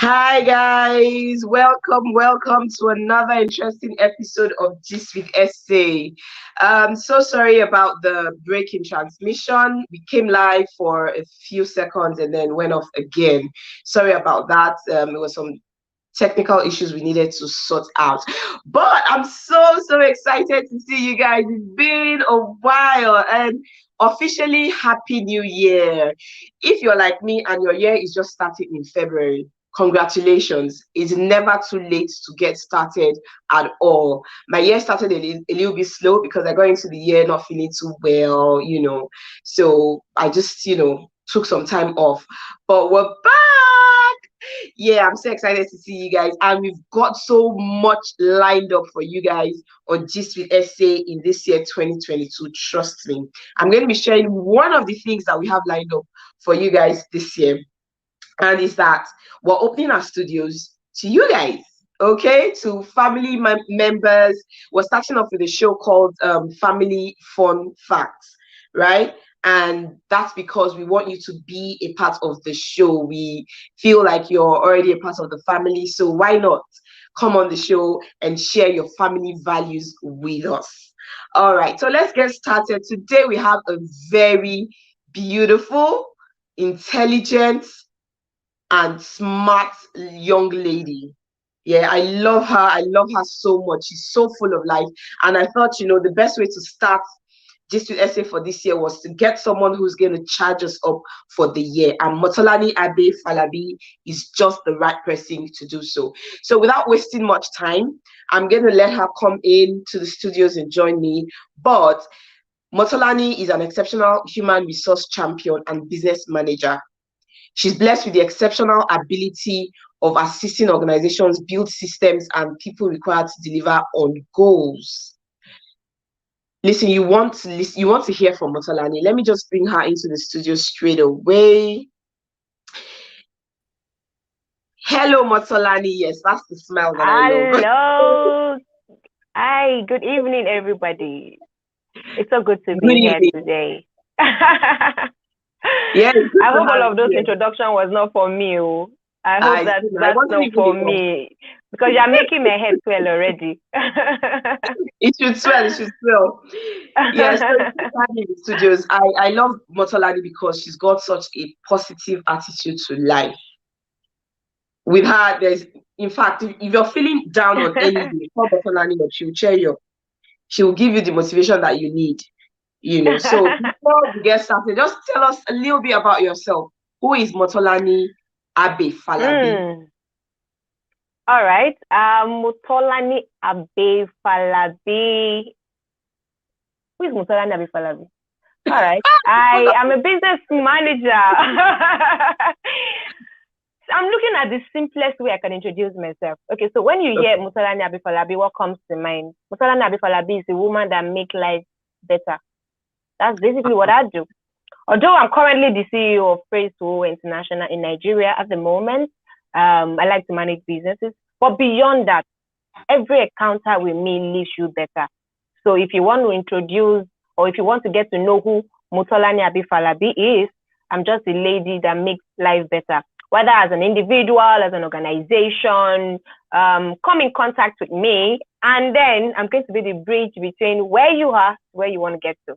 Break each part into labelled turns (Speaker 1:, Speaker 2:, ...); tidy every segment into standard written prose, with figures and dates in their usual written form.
Speaker 1: Hi guys, welcome to another interesting episode of This with Esse. So sorry about the break in transmission. We came live for a few seconds and then went off again. Sorry about that. It was some technical issues we needed to sort out. But I'm so excited to see you guys. It's been a while and officially Happy New Year. If you're like me and your year is just starting in February, congratulations. It's never too late to get started at all. My year started a little bit slow because I got into the year not feeling too well, So I just, took some time off. But we're back. Yeah, I'm so excited to see you guys. And we've got so much lined up for you guys on Gist with Esse in this year 2022. Trust me. I'm going to be sharing one of the things that we have lined up for you guys this year. And is that we're opening our studios to you guys, okay, to family members. We're starting off with a show called Family Fun Facts, right? And that's because we want you to be a part of the show. We feel like you're already a part of the family, so why not come on the show and share your family values with us? All right, so let's get started. Today we have a very beautiful, intelligent, and smart young lady. Yeah, I love her. I love her so much. She's so full of life. And I thought, the best way to start Gist with Esse for this year was to get someone who's going to charge us up for the year. And Motolani Abe Falabi is just the right person to do so. So without wasting much time, I'm going to let her come in to the studios and join me. But Motolani is an exceptional human resource champion and business manager. She's blessed with the exceptional ability of assisting organizations build systems and people required to deliver on goals. Listen, you want to hear from Motolani. Let me just bring her into the studio straight away. Hello, Motolani. Yes, that's the smile that I love.
Speaker 2: Hello. Hi, good evening, everybody. It's so good to be here today.
Speaker 1: Yeah,
Speaker 2: I hope all of those introduction was not for me. I hope that's not for me because you're making my head swell already.
Speaker 1: It should swell. Yes, in the studios. I love Motolani because she's got such a positive attitude to life. With her, in fact, if you're feeling down on any day, call Motolani up, she'll cheer you up. She'll give you the motivation that you need. So before we get started, just tell us a little bit about yourself. Who is Motolani Abe Falabi?
Speaker 2: All right. Motolani Abe Falabi. Who is Motolani Abe Falabi? All right. I am a business manager. I'm looking at the simplest way I can introduce myself. Okay, so when you hear Motolani Abe Falabi, what comes to mind? Motolani Abe Falabi is a woman that makes life better. That's basically what I do. Although I'm currently the CEO of Praise to International in Nigeria at the moment, I like to manage businesses. But beyond that, every encounter with me leaves you better. So if you want to introduce or if you want to get to know who Motolani Abe Falabi is, I'm just a lady that makes life better. Whether as an individual, as an organization, come in contact with me, and then I'm going to be the bridge between where you are, where you want to get to.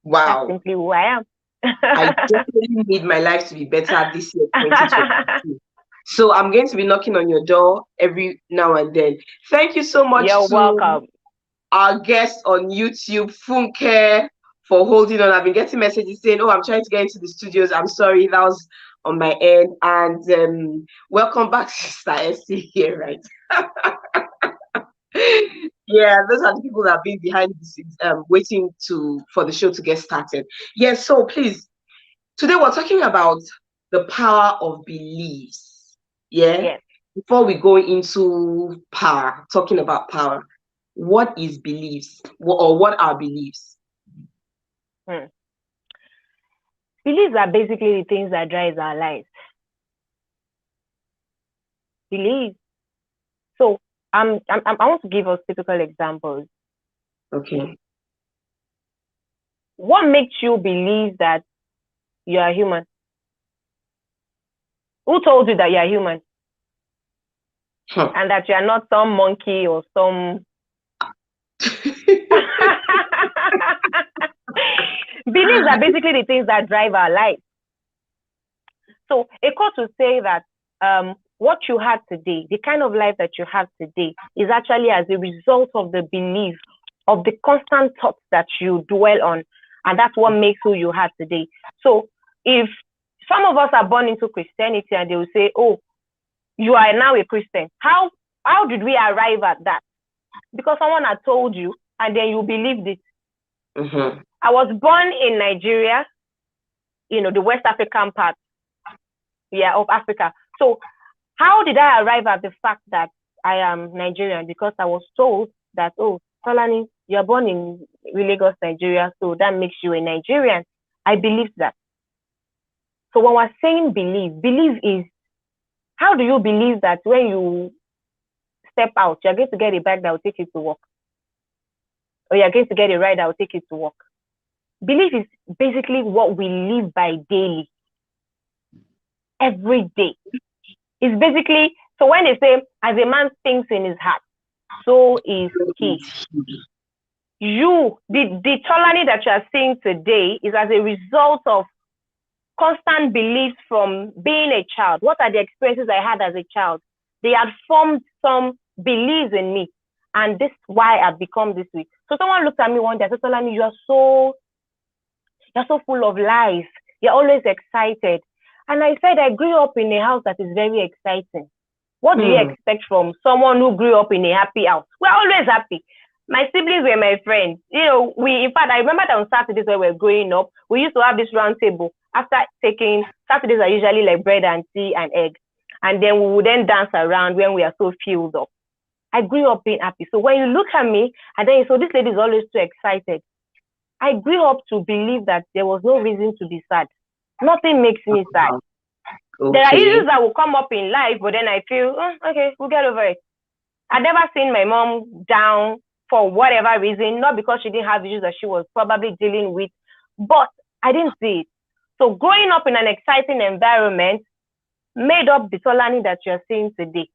Speaker 1: Wow.
Speaker 2: That's simply who I am.
Speaker 1: I definitely need my life to be better this year, 2022. So I'm going to be knocking on your door every now and then. Thank you so much.
Speaker 2: You're welcome.
Speaker 1: Our guest on YouTube, Funke, for holding on. I've been getting messages saying, "Oh, I'm trying to get into the studios. I'm sorry, that was on my end." And welcome back, Sister Esse here, right? Yeah, those are the people that have been behind the scenes, waiting for the show to get started. Yes, so please, today we're talking about the power of beliefs. Yeah.
Speaker 2: Yes.
Speaker 1: Before we go into talking about power, what is beliefs, or what are beliefs?
Speaker 2: Beliefs are basically the things that drive our lives. Beliefs. So I want to give us typical examples.
Speaker 1: Okay.
Speaker 2: What makes you believe that you are human? Who told you that you are human? and that you are not some monkey or some beliefs are basically the things that drive our life. So a quote to say that what you had today, the kind of life that you have today, is actually as a result of the belief, of the constant thoughts that you dwell on, and that's what makes who you have today. So if some of us are born into Christianity and they will say, oh, you are now a Christian, how did we arrive at that? Because someone had told you and then you believed it.
Speaker 1: Mm-hmm.
Speaker 2: I was born in Nigeria, the West African part, of Africa. So how did I arrive at the fact that I am Nigerian? Because I was told that, oh, Solani, you're born in Lagos, Nigeria, so that makes you a Nigerian. I believed that. So when we're saying believe is, how do you believe that when you step out, you're going to get a bag that will take you to work? Or you're going to get a ride that will take you to work? Belief is basically what we live by daily, every day. It's basically, so when they say, as a man thinks in his heart, so is he. The Tolani that you are seeing today is as a result of constant beliefs from being a child. What are the experiences I had as a child? They had formed some beliefs in me, and this is why I've become this way. So someone looked at me one day and said, Tolani, you're so full of life. You're always excited. And I said, I grew up in a house that is very exciting. What do you expect from someone who grew up in a happy house? We're always happy. My siblings were my friends. In fact, I remember that on Saturdays when we were growing up, we used to have this round table. After Saturdays are usually like bread and tea and egg. And then we would then dance around when we are so filled up. I grew up being happy. So when you look at me, and then so this lady is always too excited. I grew up to believe that there was no reason to be sad. Nothing makes me sad. Okay. There are issues that will come up in life, but then I feel, okay, we'll get over it. I've never seen my mom down for whatever reason, not because she didn't have issues that she was probably dealing with, but I didn't see it. So growing up in an exciting environment made up the Tolani that you're seeing today.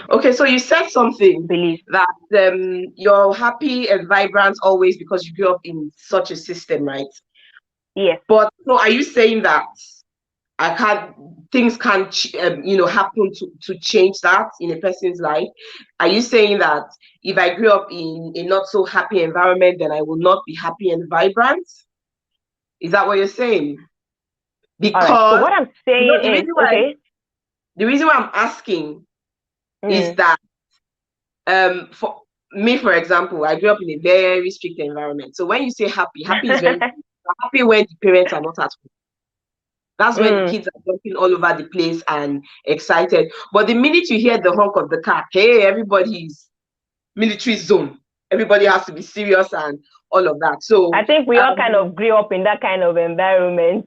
Speaker 1: Okay, so you said something that you're happy and vibrant always because you grew up in such a system, right?
Speaker 2: Yes.
Speaker 1: But so are you saying that things can't happen to change that in a person's life? Are you saying that if I grew up in a not so happy environment, then I will not be happy and vibrant? Is that what you're saying? Because
Speaker 2: so what I'm saying is,
Speaker 1: the reason why I'm asking is that for me, for example, I grew up in a very strict environment. So when you say happy is very happy when the parents are not at home. That's when the kids are jumping all over the place and excited. But the minute you hear the honk of the car, hey, everybody's military zone. Everybody has to be serious and all of that. So
Speaker 2: I think we all kind of grew up in that kind of environment.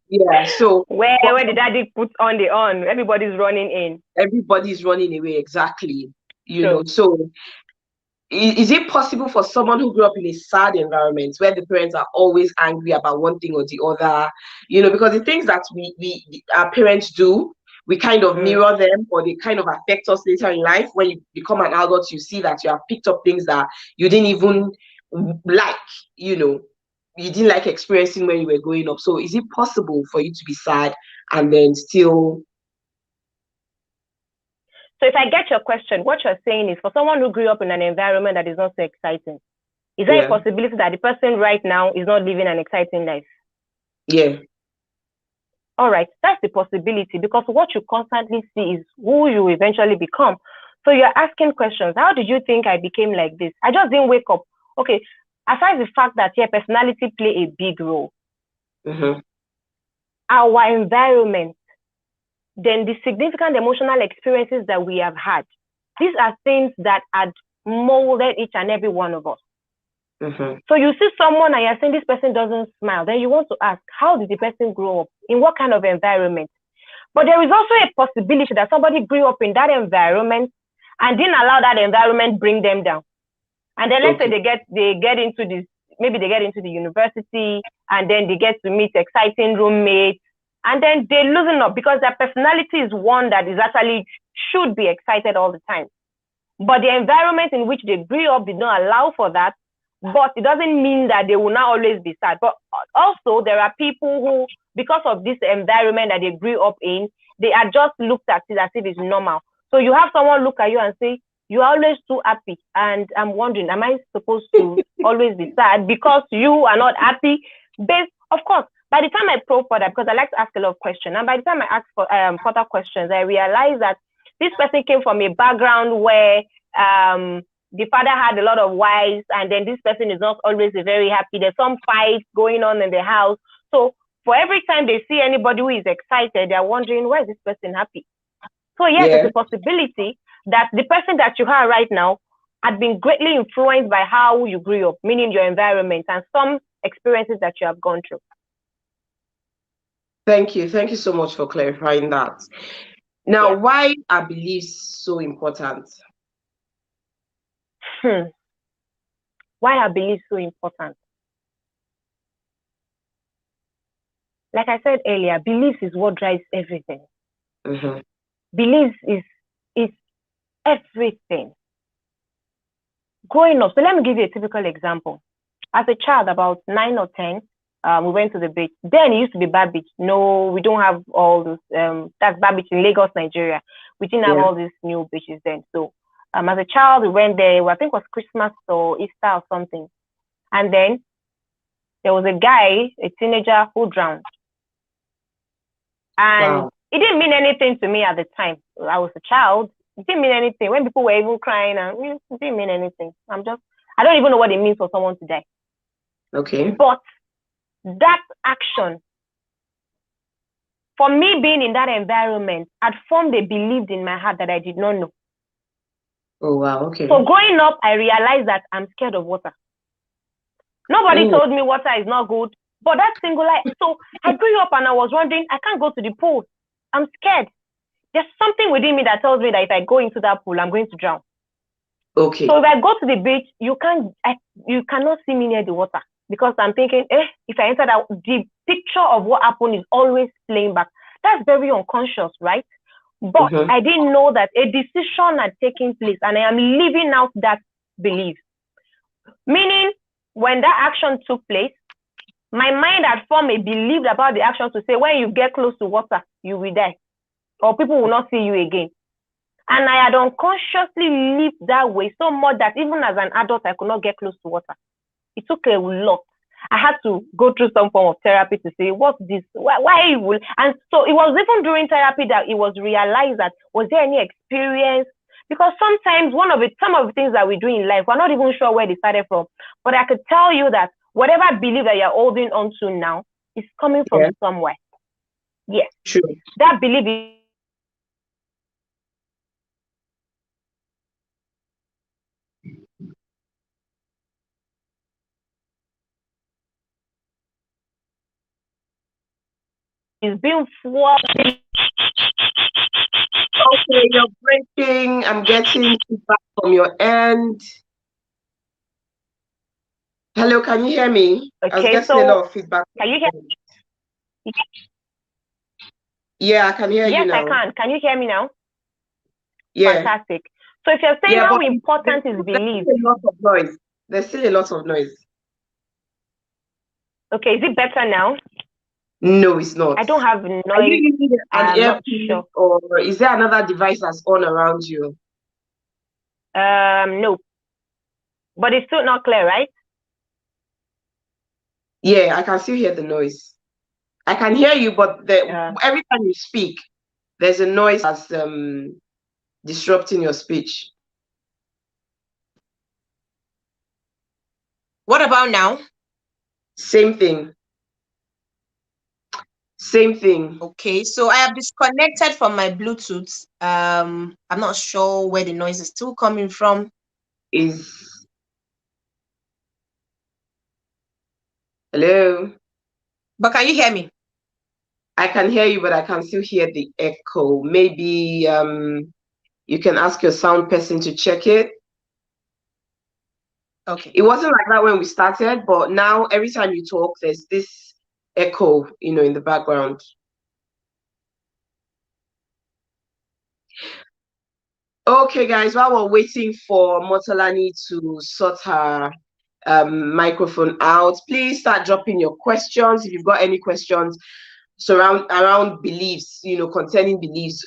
Speaker 1: yeah. So
Speaker 2: where the daddy puts on the on, everybody's running in.
Speaker 1: Everybody's running away, exactly. So is it possible for someone who grew up in a sad environment where the parents are always angry about one thing or the other, because the things that our parents do, we kind of mirror them, or they kind of affect us later in life. When you become an adult, you see that you have picked up things that you didn't even like, you didn't like experiencing when you were growing up. So is it possible for you to be sad and then still...
Speaker 2: So if I get your question, what you're saying is for someone who grew up in an environment that is not so exciting, is there a possibility that the person right now is not living an exciting life?
Speaker 1: Yeah.
Speaker 2: All right, that's the possibility, because what you constantly see is who you eventually become. So you're asking questions. How did you think I became like this? I just didn't wake up. Okay, aside the fact that personality play a big role, our environment, then the significant emotional experiences that we have had, these are things that had molded each and every one of us. So you see someone and you're saying this person doesn't smile, then you want to ask, how did the person grow up? In what kind of environment? But there is also a possibility that somebody grew up in that environment and didn't allow that environment bring them down. And then let's say they get into this, maybe they get into the university and then they get to meet exciting roommates And then they loosen up because their personality is one that is actually should be excited all the time. But the environment in which they grew up did not allow for that. But it doesn't mean that they will not always be sad. But also, there are people who, because of this environment that they grew up in, they are just looked at it as if it's normal. So you have someone look at you and say, "You are always too happy." And I'm wondering, am I supposed to always be sad because you are not happy? Based, of course, by the time I probe for that, because I like to ask a lot of questions, and by the time I ask for further questions, I realize that this person came from a background where the father had a lot of wives, and then this person is not always very happy. There's some fights going on in the house. So for every time they see anybody who is excited, they're wondering, why is this person happy? So yes, there's a possibility that the person that you are right now had been greatly influenced by how you grew up, meaning your environment and some experiences that you have gone through.
Speaker 1: Thank you. Thank you so much for clarifying that. Now, why are beliefs so important?
Speaker 2: Why are beliefs so important? Like I said earlier, beliefs is what drives everything. Beliefs is everything. Growing up, so let me give you a typical example. As a child, about 9 or 10, we went to the beach. Then it used to be bar beach. No, we don't have all those. That's bar beach in Lagos, Nigeria. We didn't have all these new beaches then. So as a child, we went there. I think it was Christmas or Easter or something. And then there was a guy, a teenager, who drowned. And it didn't mean anything to me at the time. I was a child. It didn't mean anything. When people were even crying, and it didn't mean anything. I don't even know what it means for someone to die.
Speaker 1: Okay.
Speaker 2: But that action, for me being in that environment, had formed a belief in my heart that I did not know.
Speaker 1: Oh, wow. Okay.
Speaker 2: So growing up, I realized that I'm scared of water. Nobody told me water is not good, but that's singular. So I grew up and I was wondering, I can't go to the pool. I'm scared. There's something within me that tells me that if I go into that pool, I'm going to drown.
Speaker 1: Okay.
Speaker 2: So if I go to the beach, you cannot see me near the water because I'm thinking, if I enter that, the picture of what happened is always playing back. That's very unconscious, right? But I didn't know that a decision had taken place and I am living out that belief. Meaning, when that action took place, my mind had formed a belief about the action to say, when you get close to water, you will die. Or people will not see you again. And I had unconsciously lived that way so much that even as an adult, I could not get close to water. It took a lot. I had to go through some form of therapy to say, what's this? Why will? And so it was even during therapy that it was realized that, was there any experience? Because sometimes some of the things that we do in life, we're not even sure where they started from. But I could tell you that whatever belief that you're holding on to now is coming from somewhere. Yes.
Speaker 1: True.
Speaker 2: That belief is being forced.
Speaker 1: Okay, you're breaking. I'm getting feedback from your end. Hello, can you hear me?
Speaker 2: Okay,
Speaker 1: I was getting a lot of feedback.
Speaker 2: Can you hear me?
Speaker 1: Yeah, I can hear you now.
Speaker 2: Yes, I can. Can you hear me now?
Speaker 1: Yeah.
Speaker 2: Fantastic. So if you're saying how important is belief.
Speaker 1: There's still a lot of noise. There's still a lot of noise.
Speaker 2: Okay, is it better now?
Speaker 1: No, it's not.
Speaker 2: I don't have noise.
Speaker 1: Are you using an earpiece,
Speaker 2: sure.
Speaker 1: or is there another device that's on around you?
Speaker 2: No. But it's still not clear, right?
Speaker 1: Yeah, I can still hear the noise. I can hear you, but every time you speak, there's a noise that's disrupting your speech.
Speaker 3: What about now?
Speaker 1: Same thing. Same thing.
Speaker 3: Okay, so I have disconnected from my Bluetooth. I'm not sure where the noise is still coming from.
Speaker 1: Hello?
Speaker 3: But can you hear me?
Speaker 1: I can hear you, but I can still hear the echo. Maybe you can ask your sound person to check it.
Speaker 3: Okay.
Speaker 1: It wasn't like that when we started, but now every time you talk, there's this echo, in the background. Okay, guys, while we're waiting for Motolani to sort her microphone out, please start dropping your questions. If you've got any questions around beliefs, concerning beliefs,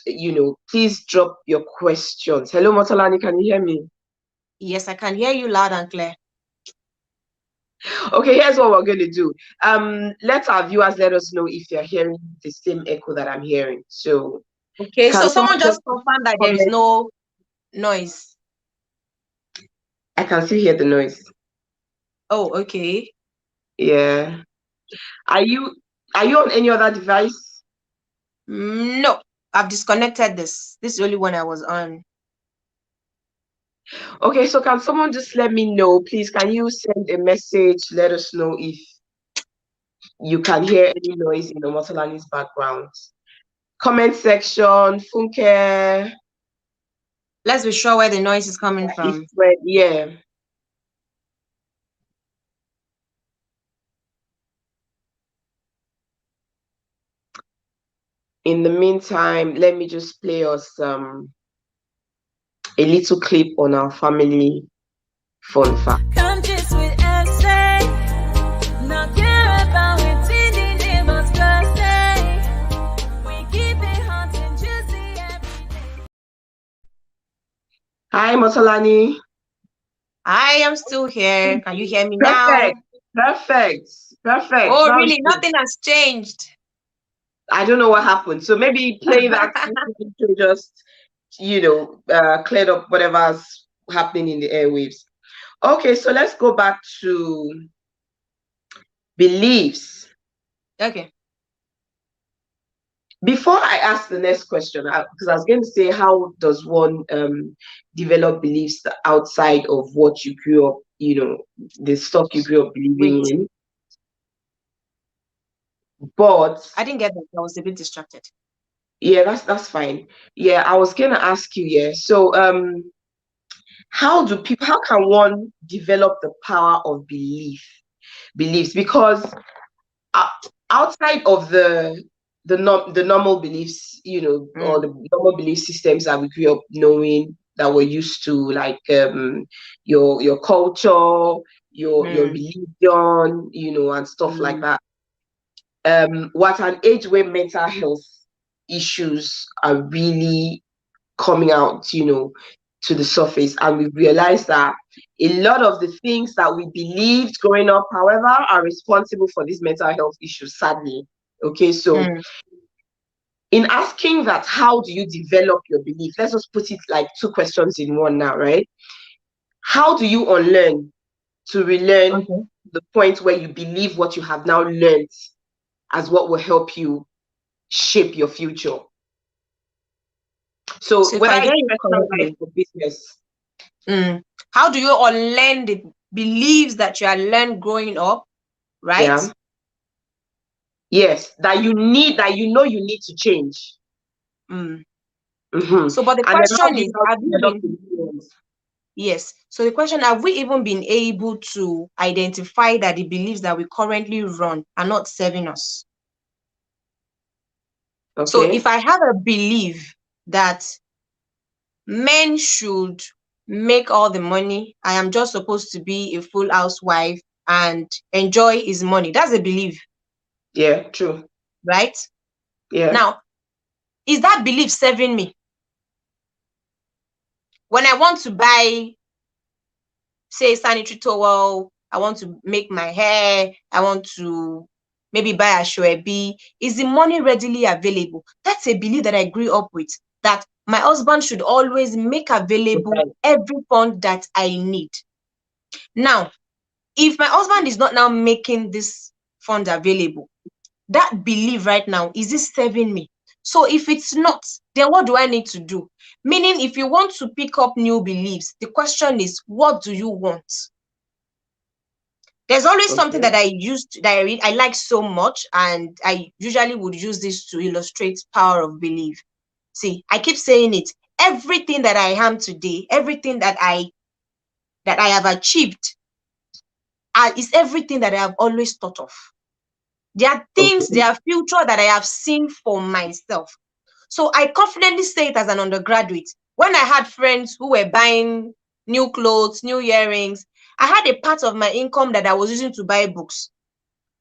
Speaker 1: please drop your questions. Hello, Motolani, can you hear me?
Speaker 3: Yes, I can hear you loud and clear.
Speaker 1: Okay, here's what we're going to do. Let our viewers let us know if they're hearing the same echo that I'm hearing. So,
Speaker 3: okay, so someone just confirmed that there is no noise.
Speaker 1: I can still hear the noise.
Speaker 3: Oh, okay.
Speaker 1: Yeah. Are you on any other device?
Speaker 3: No, I've disconnected this. This is the only one I was on.
Speaker 1: Okay, so can someone just let me know, please? Can you send a message? Let us know if you can hear any noise in the Motolani's background. Comment section, Funke.
Speaker 3: Let's be sure where the noise is coming from.
Speaker 1: Yeah. In the meantime, let me just play us a little clip on our family fun fact.
Speaker 4: Come just with Esse, not care about what the neighbors gonna say. We keep it hot and juicy every day.
Speaker 1: Hi, Motolani.
Speaker 3: I am still here. Can you hear me
Speaker 1: Perfect.
Speaker 3: now?
Speaker 1: Perfect.
Speaker 3: Oh,
Speaker 1: Now
Speaker 3: really? Nothing has changed.
Speaker 1: I don't know what happened. So maybe play that to just, clear up whatever's happening in the airwaves. Okay, so let's go back to beliefs.
Speaker 3: Okay.
Speaker 1: Before I ask the next question, because I was going to say, how does one develop beliefs outside of what you grew up, the stuff you grew up believing in? But
Speaker 3: I didn't get that. I was a bit distracted.
Speaker 1: Yeah, that's fine. Yeah, I was gonna ask you, yeah. So how can one develop the power of beliefs? Because outside of the normal beliefs, or the normal belief systems that we grew up knowing, that we're used to, like your culture, your religion, and stuff like that. We're at an age where mental health issues are really coming out, to the surface, and we realize that a lot of the things that we believed growing up, however, are responsible for these mental health issues, sadly. Okay, so in asking that, how do you develop your belief? Let's just put it like two questions in one now, right? How do you unlearn to relearn the point where you believe what you have now learned as what will help you shape your future? So
Speaker 3: if I
Speaker 1: whether
Speaker 3: get
Speaker 1: it's
Speaker 3: you
Speaker 1: personal life
Speaker 3: correctly,
Speaker 1: or business.
Speaker 3: how do you unlearn the beliefs that you had learned growing up, right?
Speaker 1: Yeah. Yes, that you need to change.
Speaker 3: So, but the
Speaker 1: And then how
Speaker 3: question
Speaker 1: do
Speaker 3: is,
Speaker 1: you
Speaker 3: have you
Speaker 1: develop
Speaker 3: been?
Speaker 1: the
Speaker 3: Yes. So the question, have we even been able to identify that the beliefs that we currently run are not serving us? So if I have a belief that men should make all the money, I am just supposed to be a full housewife and enjoy his money, that's a belief.
Speaker 1: Yeah, true.
Speaker 3: Right?
Speaker 1: Yeah.
Speaker 3: Now, is that belief serving me? When I want to buy, say, sanitary towel, I want to make my hair, I want to maybe buy a shoebi, is the money readily available? That's a belief that I grew up with, that my husband should always make available every fund that I need. Now, if my husband is not now making this fund available, that belief right now, is it serving me? So if it's not, then what do I need to do? Meaning, if you want to pick up new beliefs, the question is, what do you want? There's always something that I like so much, and I usually would use this to illustrate power of belief. See, I keep saying it. Everything that I am today, everything that I have achieved, is everything that I have always thought of. There are things, there are future that I have seen for myself. So I confidently say it as an undergraduate. when I had friends who were buying new clothes, new earrings, I had a part of my income that I was using to buy books.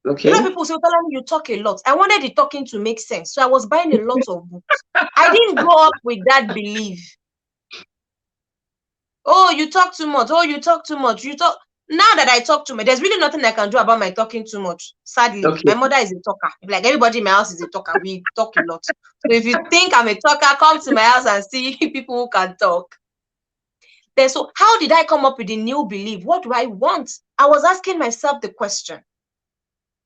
Speaker 1: Okay.
Speaker 3: You know, people say, "Tell you talk a lot." I wanted the talking to make sense, so I was buying a lot of books. I didn't grow up with that belief. Oh, you talk too much. Oh, you talk too much. You talk. Now that I talk too much, there's really nothing I can do about my talking too much. Sadly,
Speaker 1: Okay.
Speaker 3: my mother is a talker. Like everybody in my house is a talker. We talk a lot. So if you think I'm a talker, come to my house and see people who can talk. Then, so how did I come up with a new belief? What do I want? I was asking myself the question.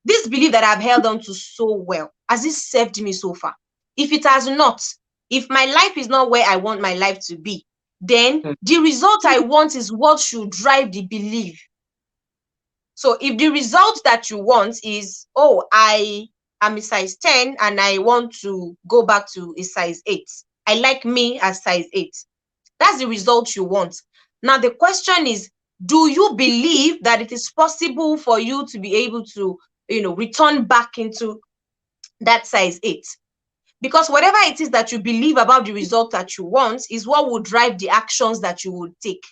Speaker 3: This belief that I've held on to so well, has it served me so far? If it has not, if my life is not where I want my life to be, then the result I want is what should drive the belief. So if the result that you want is, oh, I am a size 10 and I want to go back to a size 8. I like me as size 8. That's the result you want. Now, the question is, do you believe that it is possible for you to be able to, return back into that size 8? Because whatever it is that you believe about the result that you want is what will drive the actions that you will take.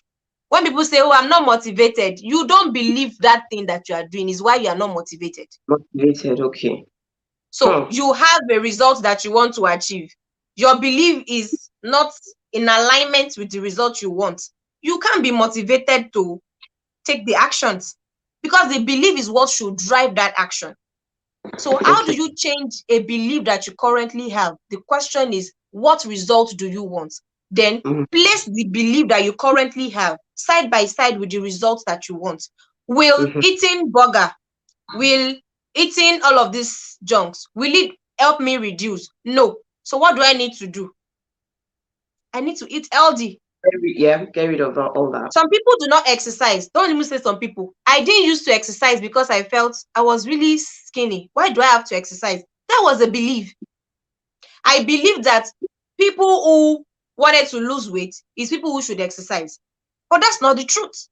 Speaker 3: When people say, oh, I'm not motivated, you don't believe that thing that you are doing is why you are not motivated.
Speaker 1: Motivated, okay.
Speaker 3: So you have a result that you want to achieve. Your belief is not in alignment with the result you want. You can't be motivated to take the actions because the belief is what should drive that action. So how do you change a belief that you currently have? The question is, what result do you want? Then place the belief that you currently have side by side with the results that you want. Will eating burger, will eating all of these junks, will it help me reduce? No. So what do I need to do? I need to eat healthy.
Speaker 1: Get rid of all that.
Speaker 3: Some people do not exercise. Don't even say some people. I didn't used to exercise because I felt I was really skinny. Why do I have to exercise? That was a belief. I believe that people who wanted to lose weight is people who should exercise. But that's not the truth.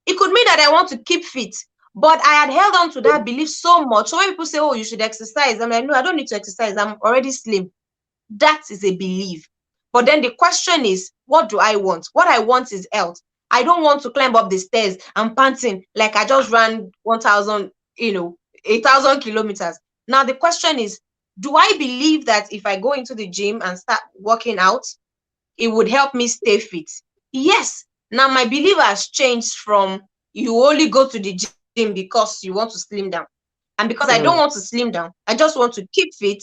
Speaker 3: It could mean that I want to keep fit, but I had held on to that belief so much. So when people say, oh, you should exercise, I'm like, no, I don't need to exercise. I'm already slim. That is a belief. But then the question is, what do I want? What I want is health. I don't want to climb up the stairs and panting like I just ran 1,000, 8,000 kilometers. Now the question is, do I believe that if I go into the gym and start working out, it would help me stay fit? Yes. Now my belief has changed from you only go to the gym because you want to slim down. And because I don't want to slim down, I just want to keep fit,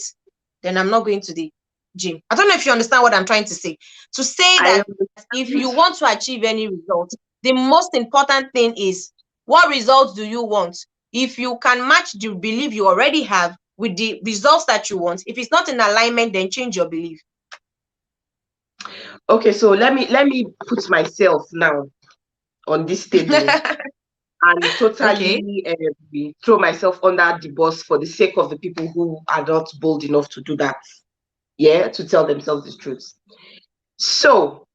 Speaker 3: then I'm not going to the gym. I don't know if you understand what I'm trying to say. To say that if you want to achieve any result, the most important thing is, what results do you want? If you can match the belief you already have with the results that you want, if it's not in alignment, then change your belief.
Speaker 1: Okay, so let me put myself now on this table and totally throw myself under the bus for the sake of the people who are not bold enough to do that. Yeah, to tell themselves the truth. So,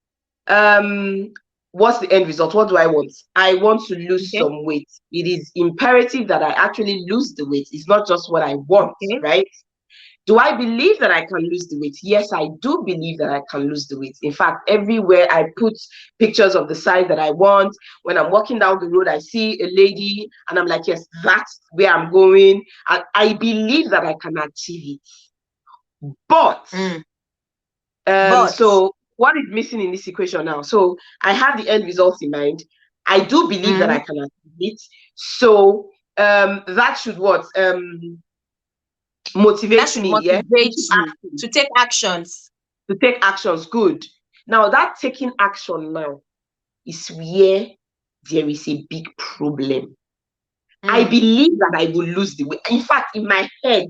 Speaker 1: what's the end result? What do I want? I want to lose some weight. It is imperative that I actually lose the weight. It's not just what I want, right? Do I believe that I can lose the weight? Yes, I do believe that I can lose the weight. In fact, everywhere I put pictures of the size that I want. When I'm walking down the road, I see a lady and I'm like, yes, that's where I'm going. And I believe that I can achieve it. But, so what is missing in this equation now? So I have the end results in mind. I do believe that I can achieve it. So that should what? Motivate me,
Speaker 3: motivate you to take actions.
Speaker 1: To take actions, good. Now that taking action now is where there is a big problem. I believe that I will lose the weight. In fact, in my head,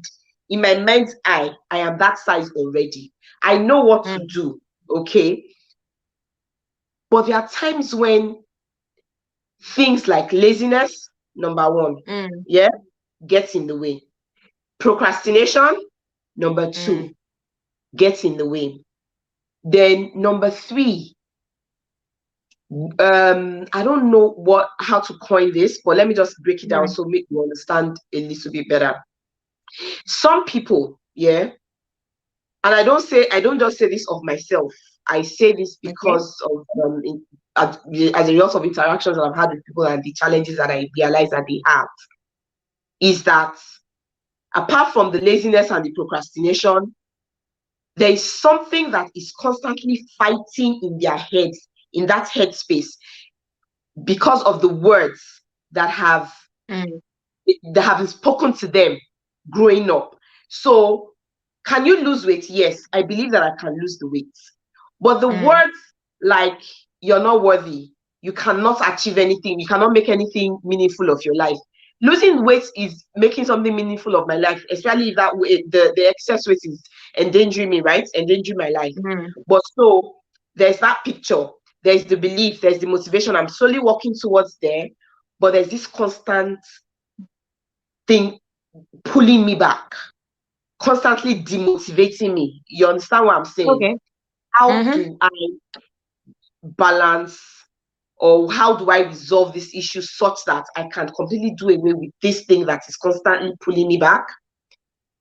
Speaker 1: in my mind's eye, I am that size already. I know what to do, okay? But there are times when things like laziness, number one, gets in the way. Procrastination, number two, gets in the way. Then number three, I don't know how to coin this, but let me just break it down so make you understand a little bit better. Some people, And I don't just say this of myself. I say this because of as a result of interactions that I've had with people and the challenges that I realize that they have, is that apart from the laziness and the procrastination, there is something that is constantly fighting in their heads, in that headspace, because of the words that have been spoken to them growing up. So, can you lose weight? Yes, I believe that I can lose the weight. But the words like you're not worthy, you cannot achieve anything, you cannot make anything meaningful of your life. Losing weight is making something meaningful of my life, especially if that way the excess weight is endangering me, right? Endangering my life. But so there's that picture, there's the belief, there's the motivation. I'm slowly walking towards there, but there's this constant thing pulling me back, constantly demotivating me. You understand what I'm saying?
Speaker 3: Okay.
Speaker 1: How do I balance, or how do I resolve this issue such that I can completely do away with this thing that is constantly pulling me back?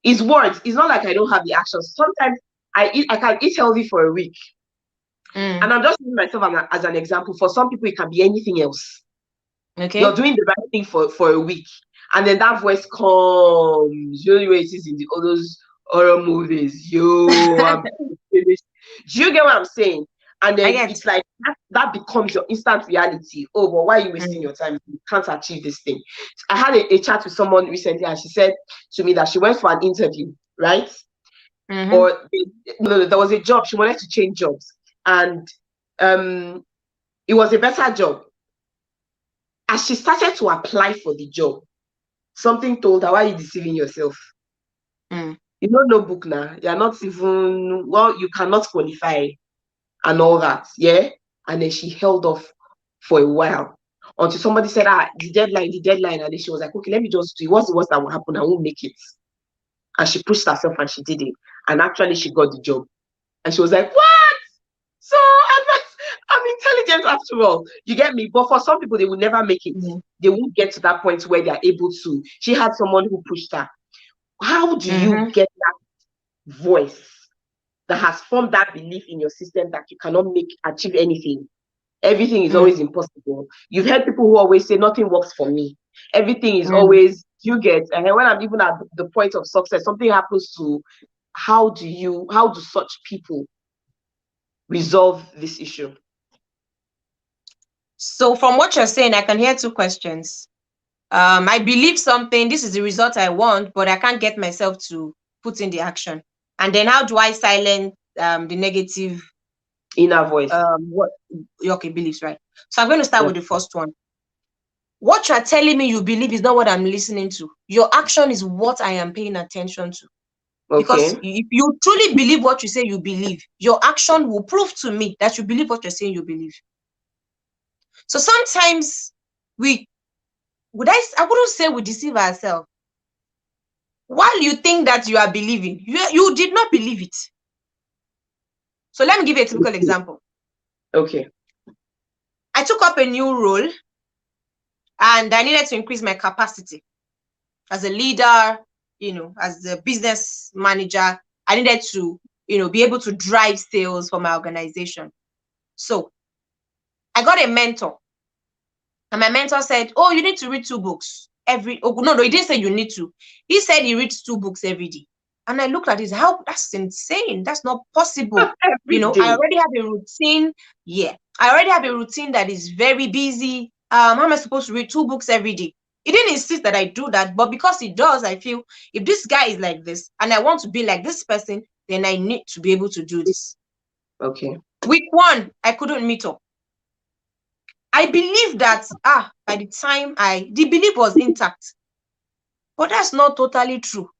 Speaker 1: It's words. It's not like I don't have the actions. Sometimes I can eat healthy for a week. And I'm just using myself as an example. For some people, it can be anything else.
Speaker 3: Okay.
Speaker 1: You're doing the right thing for a week, and then that voice comes. You know the way it is in all those horror movies. I'm finished. Do you get what I'm saying? And then it's like that becomes your instant reality. Oh, but why are you wasting your time? You can't achieve this thing. I had a chat with someone recently, and she said to me that she went for an interview, right? Or no, there was a job. She wanted to change jobs, and it was a better job. As she started to apply for the job, something told her, why are you deceiving yourself? You don't know book now. You're not even, well, you cannot qualify and all that. Yeah. And then she held off for a while until somebody said, the deadline. And then she was like, okay, let me just do it. What's the worst that will happen? I won't make it. And she pushed herself and she did it. And actually she got the job. And she was like, what? So I'm intelligent after all. You get me? But for some people, they will never make it. They won't get to that point where they're able to. She had someone who pushed her. How do you get that voice that has formed that belief in your system that you cannot achieve anything? Everything is always impossible. You've heard people who always say nothing works for me. Everything is always, you get, and when I'm even at the point of success, something happens to, how do such people resolve this issue?
Speaker 3: So from what you're saying, I can hear two questions. I believe something, this is the result I want, but I can't get myself to put in the action. And then how do I silence the negative
Speaker 1: inner voice?
Speaker 3: Beliefs, right? So I'm going to start with the first one. What you're telling me you believe is not what I'm listening to. Your action is what I am paying attention to. Because if you truly believe what you say you believe, your action will prove to me that you believe what you're saying you believe. So sometimes I wouldn't say we deceive ourselves. While you think that you are believing, you did not believe it. So let me give you a typical example.
Speaker 1: Okay.
Speaker 3: I took up a new role and I needed to increase my capacity as a leader, as the business manager. I needed to, be able to drive sales for my organization. So I got a mentor. And my mentor said, oh, you need to read 2 books no, he didn't say you need to. He said he reads 2 books every day. And I looked at this, that's insane. That's not possible. I already have a routine. Yeah. I already have a routine that is very busy. How am I supposed to read 2 books every day? He didn't insist that I do that, but because he does, I feel if this guy is like this and I want to be like this person, then I need to be able to do this.
Speaker 1: Okay.
Speaker 3: Week 1, I couldn't meet up. I believe that by the time the belief was intact, but that's not totally true.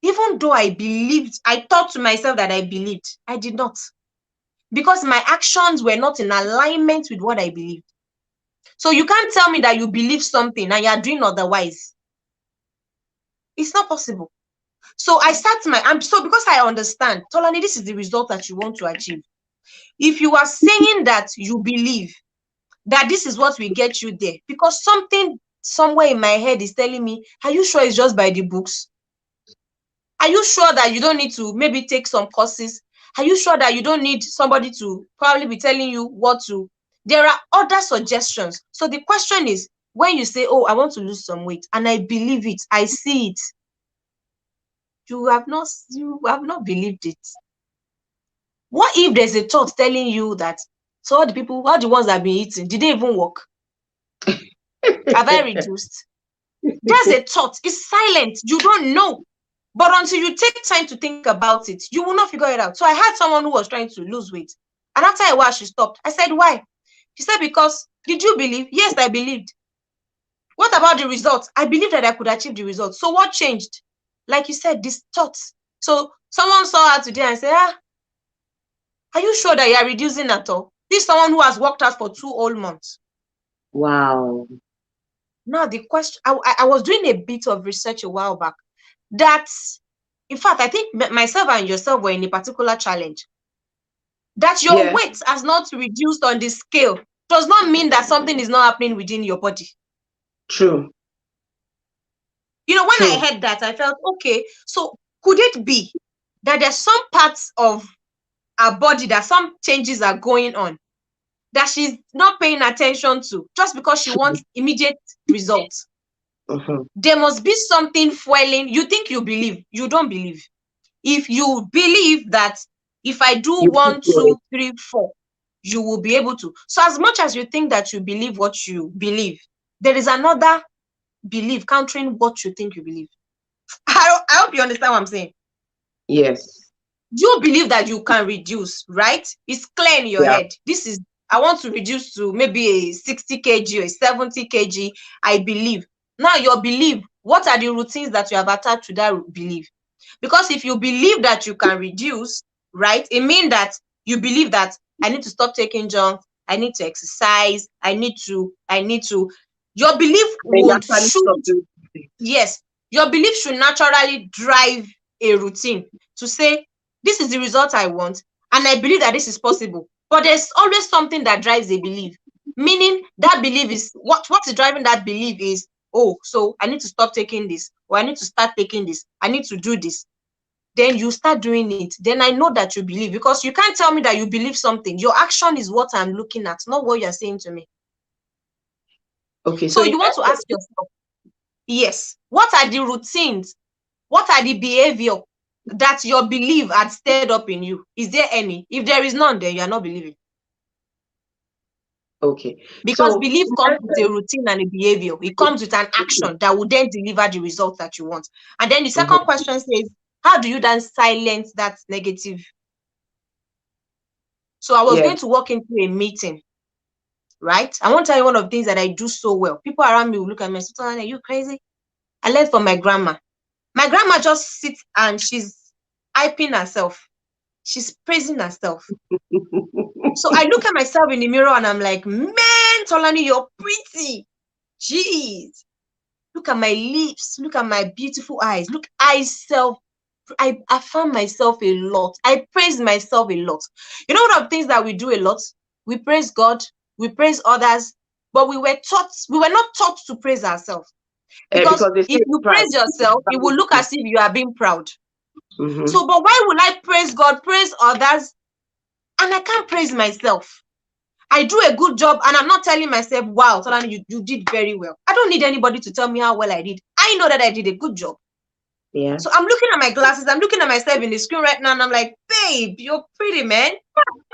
Speaker 3: Even though I thought to myself that I believed, I did not, because my actions were not in alignment with what I believed. So you can't tell me that you believe something and you're doing otherwise. It's not possible. So I start because I understand, Tolani, this is the result that you want to achieve. If you are saying that you believe that this is what will get you there, because something somewhere in my head is telling me, are you sure it's just by the books? Are you sure that you don't need to maybe take some courses? Are you sure that you don't need somebody to probably be telling you what to? There are other suggestions. So the question is, when you say, oh, I want to lose some weight, and I believe it, I see it, you have not believed it. What if there's a thought telling you that, so all the ones that have been eating, did they even work? Have I reduced? There's a thought. It's silent. You don't know. But until you take time to think about it, you will not figure it out. So I had someone who was trying to lose weight. And after a while, she stopped. I said, why? She said, because, did you believe? Yes, I believed. What about the results? I believed that I could achieve the results. So what changed? Like you said, this thoughts. So someone saw her today and said, are you sure that you are reducing at all? This is someone who has worked out for 2 whole months.
Speaker 1: Wow.
Speaker 3: Now the question, I was doing a bit of research a while back. That, in fact, I think myself and yourself were in a particular challenge. That your weight has not reduced on the scale does not mean that something is not happening within your body.
Speaker 1: True.
Speaker 3: You know, when I heard that, I felt, okay, so could it be that there's some parts of our body that some changes are going on that she's not paying attention to just because she wants immediate results? There must be something fueling. You think you believe, you don't believe. If you believe that if I do 1, 2, 3, 4, you will be able to. So as much as you think that you believe what you believe, there is another belief countering what you think you believe. I hope you understand what I'm saying.
Speaker 1: Yes.
Speaker 3: You believe that you can reduce, right? It's clear in your head. This is, I want to reduce to maybe a 60 kg or a 70 kg. I believe. Now your belief, what are the routines that you have attached to that belief? Because if you believe that you can reduce, right, it means that you believe that I need to stop taking junk, I need to exercise, I need to, your belief your belief should naturally drive a routine to say, this is the result I want, and I believe that this is possible. But there's always something that drives a belief, meaning that belief is, what is driving that belief is, oh, so I need to stop taking this, or I need to start taking this, I need to do this. Then you start doing it. Then I know that you believe, because you can't tell me that you believe something. Your action is what I'm looking at, not what you're saying to me.
Speaker 1: Okay.
Speaker 3: So you want to ask yourself, yes, what are the routines? What are the behavior that your belief had stirred up in you? Is there any? If there is none, then you are not believing.
Speaker 1: Okay.
Speaker 3: Because belief comes with a routine and a behavior. It comes with an action that will then deliver the results that you want. And then the second question says, how do you then silence that negative? So I was going to walk into a meeting, right? I want to tell you one of the things that I do so well. People around me will look at me and say, are you crazy? I learned from my grandma. My grandma just sits and she's hyping herself. She's praising herself. So I look at myself in the mirror and I'm like, man, Tolani, you're pretty. Jeez. Look at my lips. Look at my beautiful eyes. Look, I affirm myself a lot. I praise myself a lot. You know, one of the things that we do a lot, we praise God, we praise others, but we were not taught to praise ourselves. Because if you praise yourself, it will look as if you are being proud. So, but why would I praise God, praise others, and I can't praise myself? I do a good job, and I'm not telling myself, wow, Tolani, you did very well. I don't need anybody to tell me how well I did. I know that I did a good job. Yeah. So I'm looking at my glasses, I'm looking at myself in the screen right now, and I'm like, babe, you're pretty, man.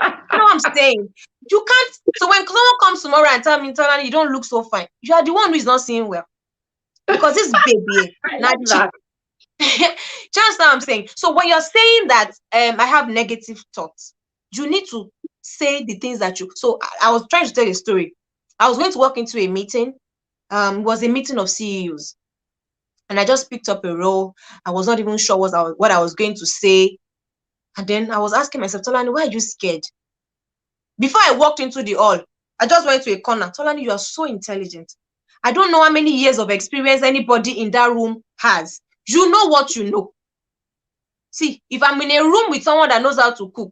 Speaker 3: You know what I'm saying? You can't. So when someone comes tomorrow and tell me, Tolani, you don't look so fine, you are the one who is not seeing well. Because this baby, not that. Just what I'm saying. So when you're saying that I have negative thoughts, you need to say the things that you. So I was trying to tell a story. I was going to walk into a meeting. It was a meeting of CEOs, and I just picked up a role. I was not even sure what I was going to say, and then I was asking myself, Tolani, why are you scared? Before I walked into the hall, I just went to a corner. Tolani, you are so intelligent. I don't know how many years of experience anybody in that room has. You know what you know. See, if I'm in a room with someone that knows how to cook,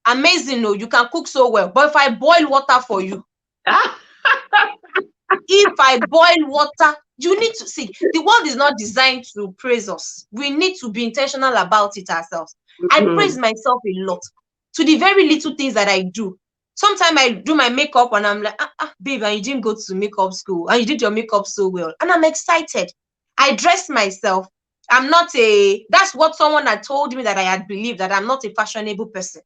Speaker 3: amazing, no, you can cook so well. But if I boil water for you, if I boil water You need to see, the world is not designed to praise us. We need to be intentional about it ourselves. I praise myself a lot to the very little things that I do. Sometimes I do my makeup and I'm like, babe, and you didn't go to makeup school and you did your makeup so well. And I'm excited. I dress myself. I'm not that's what someone had told me, that I had believed that I'm not a fashionable person.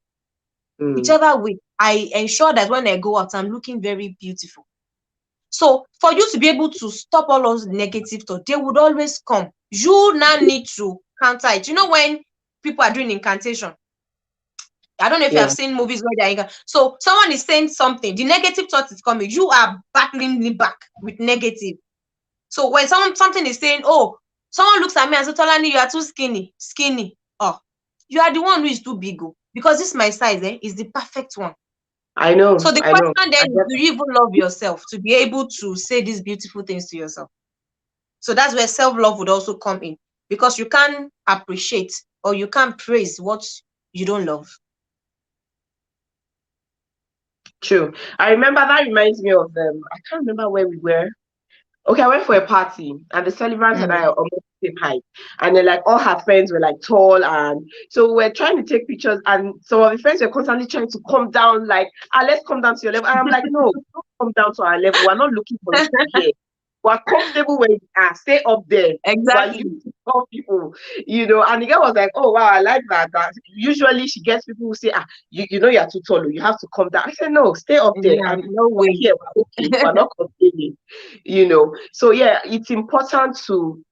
Speaker 3: Whichever way, I ensure that when I go out, I'm looking very beautiful. So for you to be able to stop all those negative thoughts, they would always come. You now need to counter it. You know, when people are doing incantation, I don't know if you have seen movies where they're so someone is saying something, the negative thought is coming, you are battling it back with negative. So when something is saying, oh, someone looks at me and says, Tolani, you are too skinny. Oh, you are the one who is too big, because this my size is the perfect one.
Speaker 1: I know.
Speaker 3: So the question then is, do you even love yourself to be able to say these beautiful things to yourself? So that's where self-love would also come in, because you can't appreciate or you can't praise what you don't love.
Speaker 1: True. I remember, that reminds me of I can't remember where we were. Okay, I went for a party and the celebrants and I are almost the same height. And then like all her friends were like tall, and so we're trying to take pictures and some of the friends were constantly trying to come down, like, let's come down to your level. And I'm like, no, don't come down to our level. We're not looking for you here. We're comfortable where you are. Stay up there.
Speaker 3: Exactly.
Speaker 1: People, and the girl was like, oh wow, I like that. Usually she gets people who say, you know, you're too tall, you have to come down. I said, no, stay up there. I'm
Speaker 3: no way
Speaker 1: here. We're okay. We're not complaining. So yeah, it's important to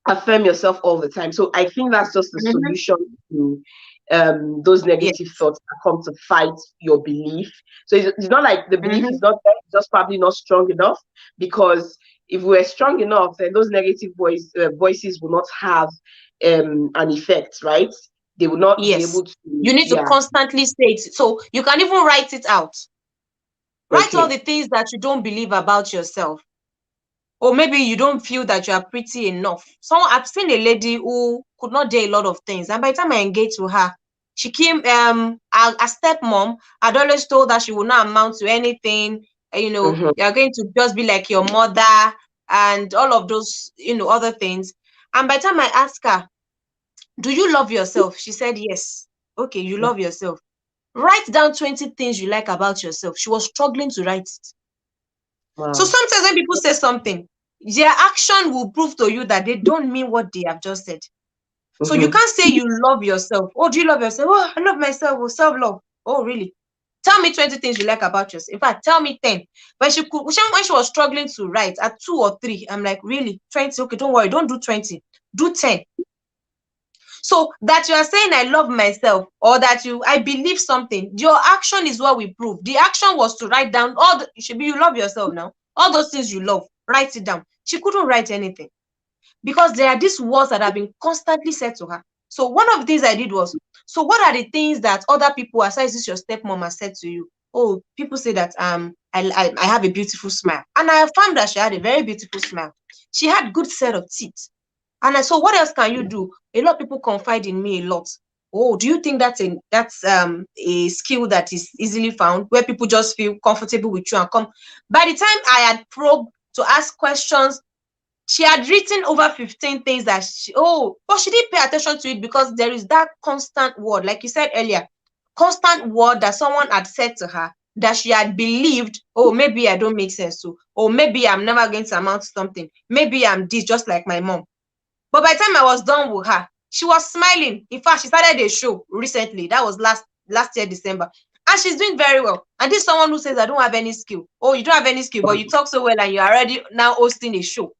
Speaker 1: affirm yourself all the time. So I think that's just the solution to those negative thoughts that come to fight your belief. So it's not like the belief is not there, it's just probably not strong enough, because if we're strong enough, then those negative voices will not have an effect, right? They will not be able to.
Speaker 3: You need to constantly say it. So you can even write it out. Write all the things that you don't believe about yourself. Or maybe you don't feel that you are pretty enough. I've seen a lady who could not do a lot of things, and by the time I engaged with her, she came, a stepmom had always told her she would not amount to anything. You're going to just be like your mother and all of those, other things. And by the time I asked her, do you love yourself? She said, yes. Okay, you love yourself. Write down 20 things you like about yourself. She was struggling to write it. Wow. So sometimes when people say something, their action will prove to you that they don't mean what they have just said. So you can't say you love yourself. Oh, do you love yourself? Oh, I love myself. Oh, self-love. Oh, really? Tell me 20 things you like about yourself. In fact, tell me 10. When she was struggling to write at 2 or 3, I'm like, really? 20? Okay, don't worry. Don't do 20. Do 10. So that you are saying I love myself, or that I believe something, your action is what we prove. The action was to write down you love yourself now. All those things you love, write it down. She couldn't write anything because there are these words that have been constantly said to her. So one of the things I did was, so what are the things that other people, aside this your stepmom, has said to you? Oh, people say that I have a beautiful smile. And I found that she had a very beautiful smile. She had good set of teeth. And so what else can you do? A lot of people confide in me a lot. Oh, do you think that's a skill that is easily found, where people just feel comfortable with you and come? By the time I had probed to ask questions, she had written over 15 things that but she didn't pay attention to it, because there is that constant word, like you said earlier, constant word that someone had said to her that she had believed, oh, maybe I don't make sense to, or maybe I'm never going to amount to something. Maybe I'm this, just like my mom. But by the time I was done with her, she was smiling. In fact, she started a show recently. That was last year, December. And she's doing very well. And this is someone who says, I don't have any skill. Oh, you don't have any skill, but you talk so well and you're already now hosting a show.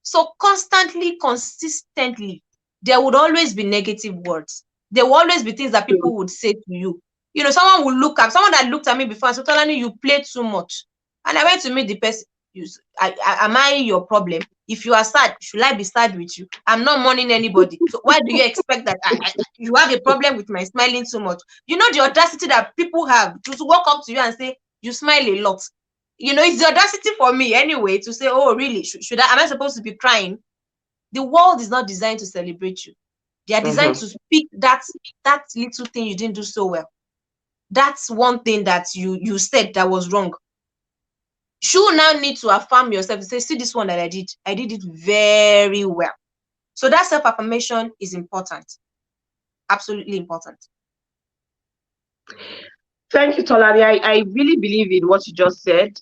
Speaker 3: So constantly, consistently, there would always be negative words. There will always be things that people would say to you. Someone that looked at me before and said, Tolani, you play too much. And I went to meet the person. Am I your problem? If you are sad, should I be sad with you? I'm not mourning anybody. So why do you expect that you have a problem with my smiling so much? You know the audacity that people have to walk up to you and say, you smile a lot. It's the audacity for me anyway to say, oh, really? Am I supposed to be crying? The world is not designed to celebrate you. They are designed to speak that little thing you didn't do so well. That's one thing that you said that was wrong. You now need to affirm yourself to say, see this one that I did it very well. So that self-affirmation is important. Absolutely important.
Speaker 1: Thank you, Tolani. I really believe in what you just said.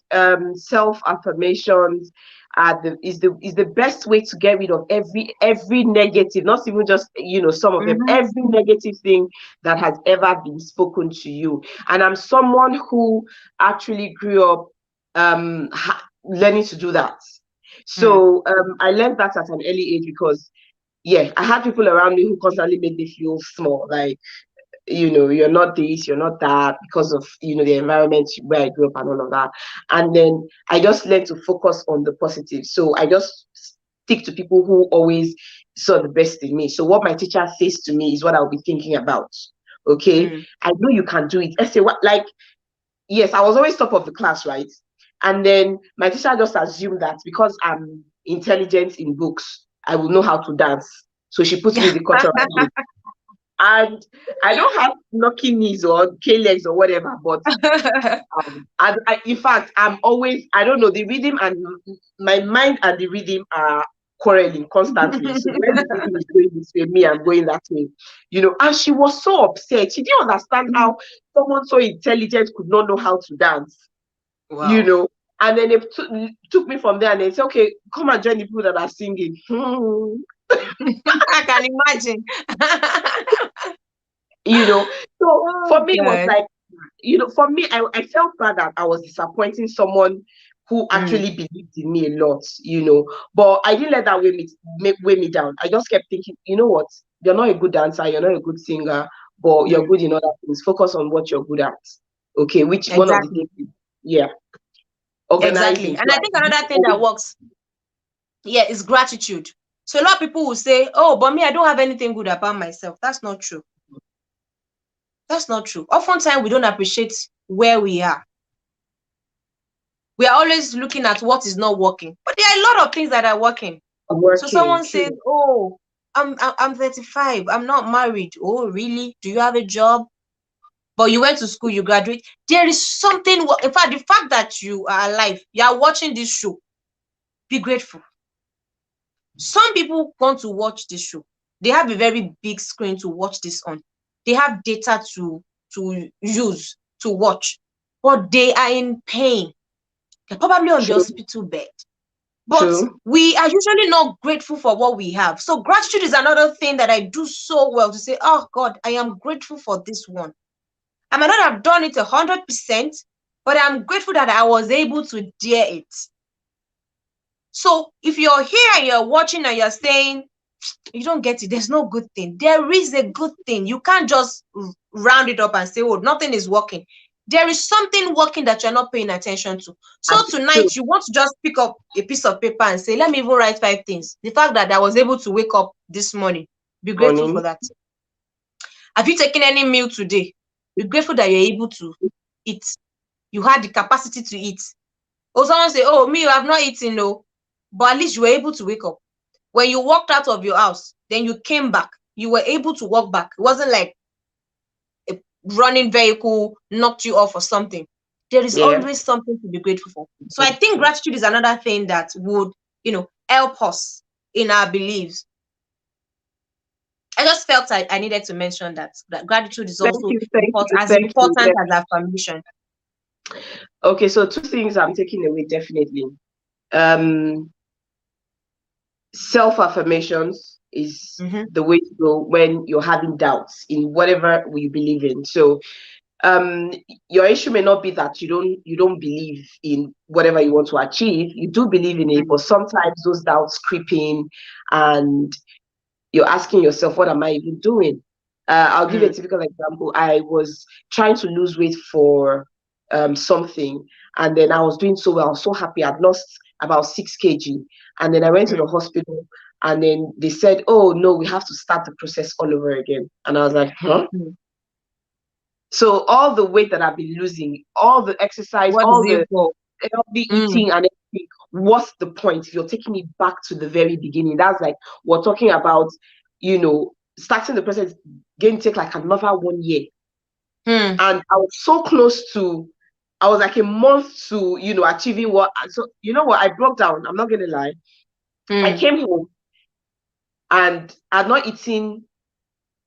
Speaker 1: Self-affirmations is the best way to get rid of every negative, not even just some of them, every negative thing that has ever been spoken to you. And I'm someone who actually grew up learning to do that. So I learned that at an early age because I had people around me who constantly made me feel small, like you're not this, you're not that, because of the environment where I grew up and all of that. And then I just learned to focus on the positive. So I just stick to people who always saw the best in me. So what my teacher says to me is what I'll be thinking about. Okay, I know you can do it. I say, what, like, yes, I was always top of the class, right? And then my teacher just assumed that because I'm intelligent in books, I will know how to dance. So she puts me in the cultural group. And I don't have knocky knees or K-legs or whatever, but in fact, I'm always, I don't know, the rhythm and my mind and the rhythm are quarreling constantly. So when the rhythm is going this way, me, I'm going that way. And she was so upset. She didn't understand how someone so intelligent could not know how to dance.
Speaker 3: Wow.
Speaker 1: And then they took me from there and they said, okay, come and join the people that are singing.
Speaker 3: I can imagine.
Speaker 1: So for me, it was like, for me, I felt bad that I was disappointing someone who actually believed in me a lot, but I didn't let that weigh me down. I just kept thinking, you know what, you're not a good dancer, you're not a good singer, but you're good in other things. Focus on what you're good at. Okay, which one of the things? Organizing.
Speaker 3: Exactly. And I think another thing that works, is gratitude. So a lot of people will say, oh, but me, I don't have anything good about myself. That's not true. That's not true. Oftentimes, we don't appreciate where we are. We are always looking at what is not working. But there are a lot of things that are working. So someone says, oh, I'm 35. I'm not married. Oh, really? Do you have a job? But you went to school, you graduate. There is something, in fact, the fact that you are alive, you are watching this show, be grateful. Some people want to watch this show. They have a very big screen to watch this on. They have data to use to watch, but they are in pain. They're probably on the hospital bed. But we are usually not grateful for what we have. So gratitude is another thing that I do so well to say, oh God, I am grateful for this one. I might not have done it 100%, but I'm grateful that I was able to dare it. So if you're here and you're watching and you're saying, you don't get it, there's no good thing. There is a good thing. You can't just round it up and say, oh, nothing is working. There is something working that you're not paying attention to. So tonight, you want to just pick up a piece of paper and say, let me even write 5 things. The fact that I was able to wake up this morning, be grateful for that. Have you taken any meal today? Be grateful that you're able to eat. You had the capacity to eat. Or someone say, oh, me, you have not eaten, no. But at least you were able to wake up. When you walked out of your house, then you came back. You were able to walk back. It wasn't like a running vehicle knocked you off or something. There is always something to be grateful for. So I think gratitude is another thing that would, help us in our beliefs. I just felt I needed to mention that gratitude is also as important as affirmation.
Speaker 1: Okay, so 2 things I'm taking away definitely. Self-affirmations is the way to go when you're having doubts in whatever we believe in. So your issue may not be that you don't believe in whatever you want to achieve. You do believe in it, but sometimes those doubts creep in and you're asking yourself, what am I even doing? I'll give you a typical example. I was trying to lose weight for something, and then I was doing so well. I was so happy. I'd lost about 6 kg. And then I went to the hospital, and then they said, oh, no, we have to start the process all over again. And I was like, huh? So all the weight that I've been losing, all the exercise, all the healthy eating and everything, what's the point if you're taking it back to the very beginning? That's like, we're talking about, starting the process going to take like another 1 year. And I was so close to I was like a month to, achieving what. So, you know what? I broke down. I'm not going to lie. I came home and I'd not eaten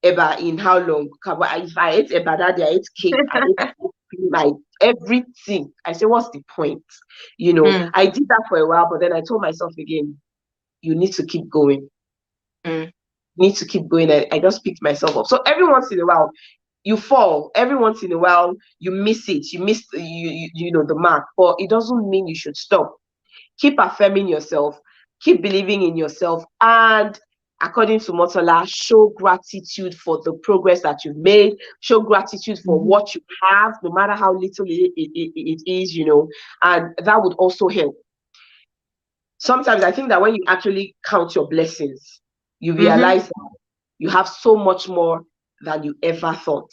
Speaker 1: eba in how long? If I ate eba that day, I ate cake, I ate ice cream, everything. I said, what's the point? I did that for a while, but then I told myself again, you need to keep going. Need to keep going. I just picked myself up. So every once in a while, you fall. Every once in a while, you miss it. You miss the mark. But it doesn't mean you should stop. Keep affirming yourself. Keep believing in yourself. And according to Motola, show gratitude for the progress that you've made. Show gratitude for what you have, no matter how little it is, and that would also help. Sometimes I think that when you actually count your blessings, you realize that you have so much more than you ever thought.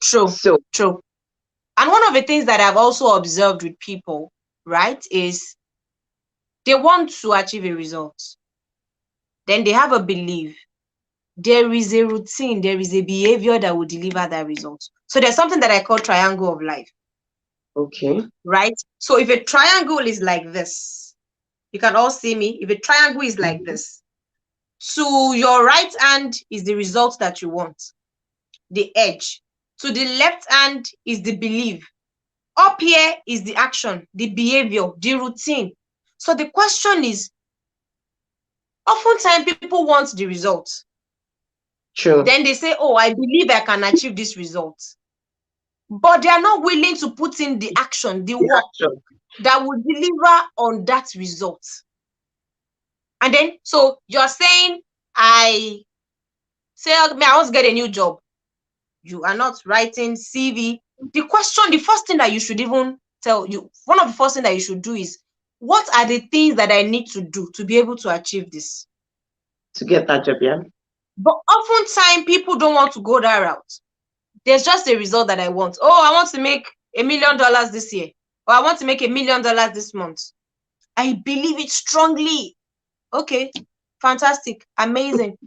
Speaker 3: True.
Speaker 1: So
Speaker 3: true. And one of the things that I've also observed with people, right, is they want to achieve a result. Then they have a belief. There is a routine, there is a behavior that will deliver that result. So there's something that I call triangle of life.
Speaker 1: Okay.
Speaker 3: Right? So if a triangle is like this, you can all see me. If a triangle is like this, to your right hand is the result that you want, the edge. To the left hand is the belief. Up here is the action, the behavior, the routine. So the question is, oftentimes people want the result.
Speaker 1: True.
Speaker 3: Then they say, oh, I believe I can achieve this result. But they are not willing to put in the action, the work that will deliver on that result. And then, so you're saying, I want to get a new job. You are not writing CV. The first thing that you should even tell you, one of the first things that you should do is, what are the things that I need to do to be able to achieve this?
Speaker 1: To get that job, yeah.
Speaker 3: But oftentimes people don't want to go that route. There's just a result that I want. Oh, I want to make $1 million this year. Or I want to make $1 million this month. I believe it strongly. Okay, fantastic, amazing.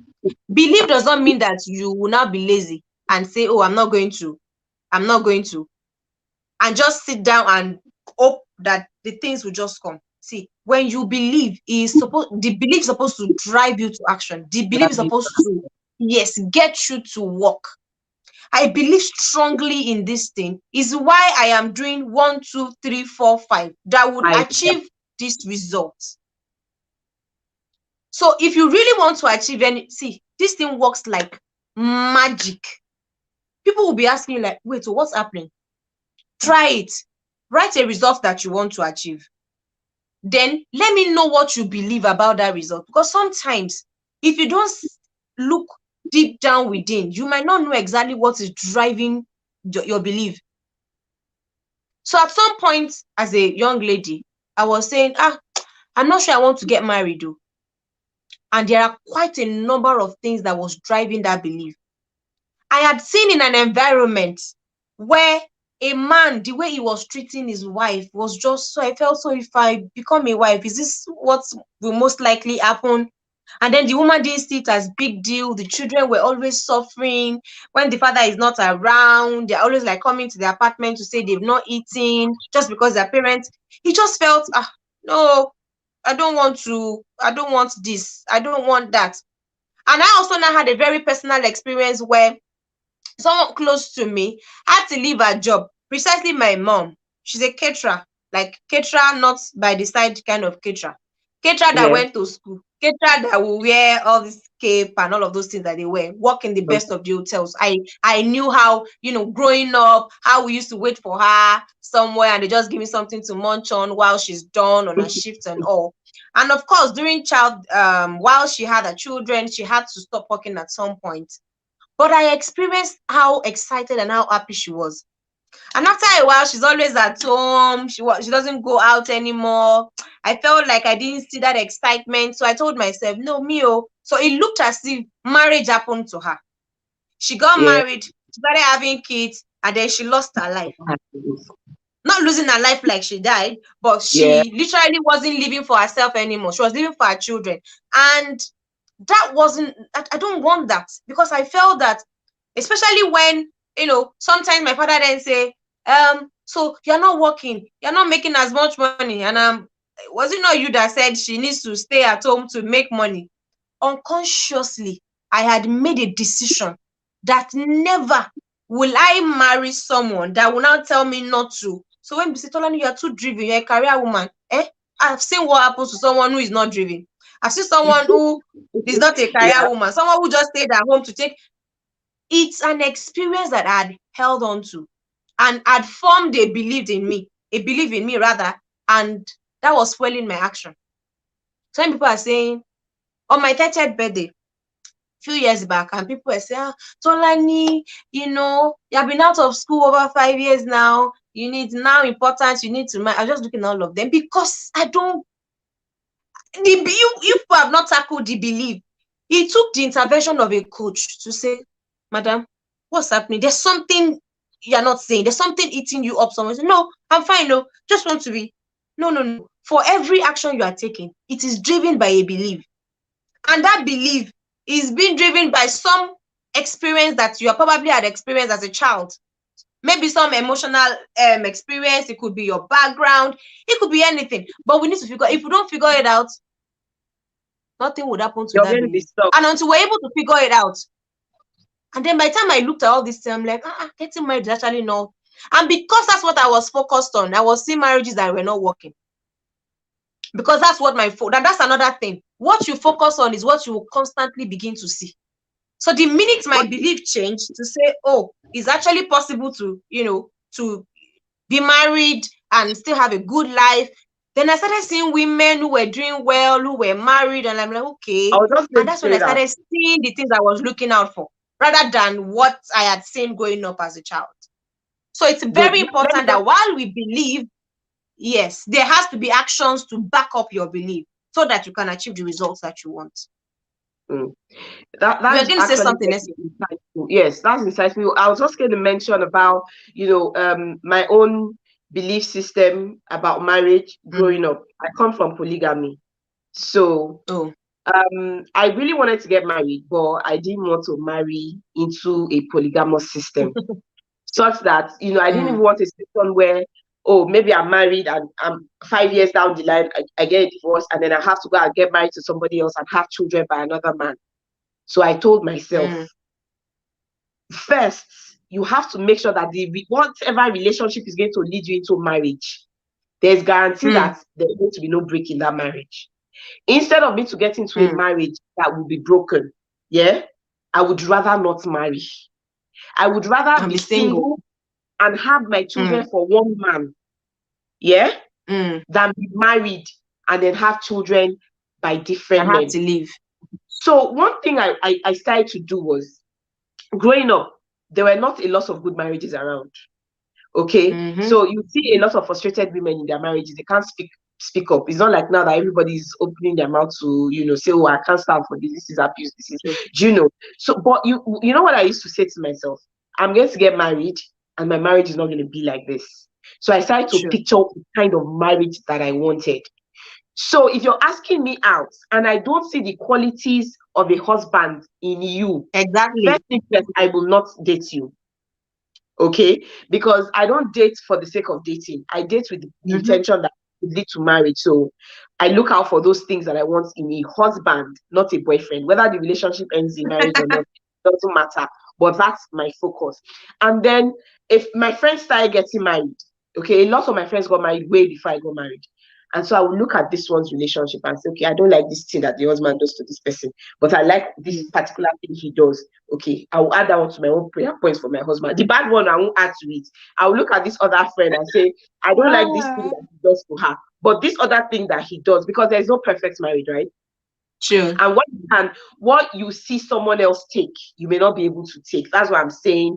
Speaker 3: Belief does not mean that you will now be lazy and say, oh, I'm not going to, and just sit down and hope that the things will just come. See, when you believe, the belief is supposed to drive you to action. The belief is supposed to, yes, get you to work. I believe strongly in this thing, is why I am doing 1, 2, 3, 4, 5 that would achieve this result. So if you really want to achieve this thing works like magic. People will be asking you like, wait, so what's happening? Try it. Write a result that you want to achieve. Then let me know what you believe about that result. Because sometimes if you don't look deep down within, you might not know exactly what is driving your belief. So at some point as a young lady, I was saying, I'm not sure I want to get married though. And there are quite a number of things that was driving that belief. I had seen in an environment where a man, the way he was treating his wife was just so, I felt, so if I become a wife, is this what will most likely happen? And then the woman didn't see it as big deal. The children were always suffering. When the father is not around, they're always like coming to the apartment to say they've not eaten just because their parents. He just felt, no, I don't want this, I don't want that. And I also now had a very personal experience where someone close to me had to leave her job. Precisely my mom. She's a caterer, like caterer, not by the side kind of caterer. Caterer that went to school. Caterer that will wear all this cape and all of those things that they wear. Work in the best of the hotels. I knew how, growing up, how we used to wait for her somewhere and they just give me something to munch on while she's done on her shift and all. And of course, during while she had her children, she had to stop working at some point. But I experienced how excited and how happy she was. And after a while, she's always at home. She doesn't go out anymore. I felt like I didn't see that excitement. So I told myself, no, Mio. So it looked as if marriage happened to her. She got married, she started having kids, and then she lost her life. Not losing her life like she died, but she literally wasn't living for herself anymore. She was living for her children. And that wasn't, I don't want that, because I felt that, especially when, sometimes my father then say, So you're not working, you're not making as much money. And was it not you that said she needs to stay at home to make money? Unconsciously, I had made a decision that never will I marry someone that will now tell me not to. So when you say, Tolani, you're too driven, you're a career woman. I've seen what happens to someone who is not driven. I've seen someone who is not a career woman, someone who just stayed at home to take. It's an experience that I had held on to and had formed a belief in me rather, and that was fueling my action. Some people are saying, on my 30th birthday, few years back, and people were saying, Tolani, you have been out of school over 5 years now. You need now important. You need to. I'm just looking at all of them because I don't. You people have not tackled the belief. It took the intervention of a coach to say, Madam, what's happening? There's something you're not saying. There's something eating you up somewhere. No, I'm fine. No, just want to be. No. For every action you are taking, it is driven by a belief, and that belief is being driven by some experience that you probably had experienced as a child. Maybe some emotional experience. It could be your background. It could be anything. But we need to figure. If we don't figure it out, nothing would happen to
Speaker 1: You're
Speaker 3: that
Speaker 1: going to be
Speaker 3: belief.
Speaker 1: stuck.
Speaker 3: And until we're able to figure it out, and then by the time I looked at all this, I'm like, getting married is actually not. And because that's what I was focused on, I was seeing marriages that were not working. Because that's what that's another thing. What you focus on is what you will constantly begin to see. So the minute my belief changed to say, oh, it's actually possible to, to be married and still have a good life, then I started seeing women who were doing well, who were married, and I'm like, okay. And that's when I started seeing the things I was looking out for, rather than what I had seen growing up as a child. So it's very important that while we believe, yes, there has to be actions to back up your belief so that you can achieve the results that you want.
Speaker 1: That's
Speaker 3: You're going to say something else.
Speaker 1: Yes, that's insightful. I was just going to mention about, my own belief system about marriage growing up. I come from polygamy. So I really wanted to get married, but I didn't want to marry into a polygamous system. Such that, I didn't even want a system where, maybe I'm married and I'm 5 years down the line, I get a divorce, and then I have to go and get married to somebody else and have children by another man. So I told myself, first, you have to make sure that whatever relationship is going to lead you into marriage, there's guarantee that there's going to be no break in that marriage. Instead of me to get into a marriage that will be broken, I would rather not marry. I would rather be single and have my children for one man, than be married and then have children by different men.
Speaker 3: Have to leave.
Speaker 1: So one thing I started to do was, growing up, there were not a lot of good marriages around. Okay, so you see a lot of frustrated women in their marriages. They can't speak up. It's not like now that everybody's opening their mouth to say, oh, I can't stand for this. This is abuse. This is So, but you know what I used to say to myself? I'm going to get married, and my marriage is not going to be like this. So I started to picture the kind of marriage that I wanted. So if you're asking me out and I don't see the qualities of a husband in you, first thing first, I will not date you. Okay? Because I don't date for the sake of dating. I date with the intention that it lead to marriage. So I look out for those things that I want in a husband, not a boyfriend. Whether the relationship ends in marriage or not, doesn't matter. But that's my focus. And then if my friends started getting married, okay, a lot of my friends got married way before I got married. And so I will look at this one's relationship and say, okay, I don't like this thing that the husband does to this person, but I like this particular thing he does. Okay, I will add that one to my own prayer points for my husband. The bad one, I won't add to it. I will look at this other friend and say, I don't like this thing that he does for her, but this other thing that he does, because there's no perfect marriage, right?
Speaker 3: Sure.
Speaker 1: And what you see someone else take, you may not be able to take. That's what I'm saying.